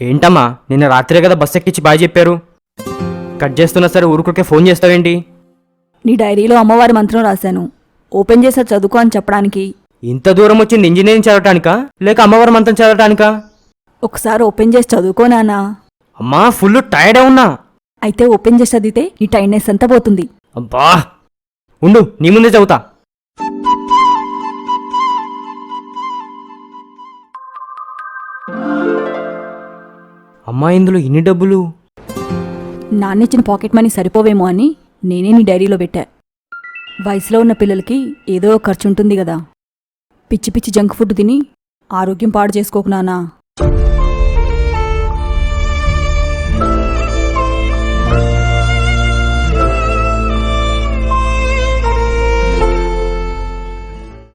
ఏంటమ్మా, నిన్న రాత్రే కదా బస్ ఎక్కించి బాయ్ చెప్పారు. కట్ చేస్తున్నా సరే ఊరుకుకే ఫోన్ చేస్తావేంటి? నీ డైరీలో అమ్మవారి మంత్రం రాశాను, ఓపెన్ చేసా చదువుకో అని చెప్పడానికి. ఇంత దూరం వచ్చింది ఇంజనీరింగ్ చదవటానికా లేక అమ్మవారి మంత్రం చదవటానికా? ఒకసారి ఓపెన్ చేసి చదువుకో నాన్నా. అమ్మా, ఫుల్ టైర్డే ఉన్నా. అయితే ఓపెన్ చేసి చదివితే నీ టైర్డ్నెస్ అంతా పోతుంది. అబ్బా, ఉండు నీ ముందే చదువుతా. అమ్మా, ఇందులో ఇన్ని డబ్బులు? నాన్నిచ్చిన పాకెట్ మనీ సరిపోవేమో అని నేనే నీ డైరీలో పెట్టా. వయసులో ఉన్న పిల్లలకి ఏదో ఒక ఖర్చు ఉంటుంది కదా. పిచ్చి పిచ్చి జంక్ ఫుడ్ తిని ఆరోగ్యం పాడు చేసుకోకు నాన్నా.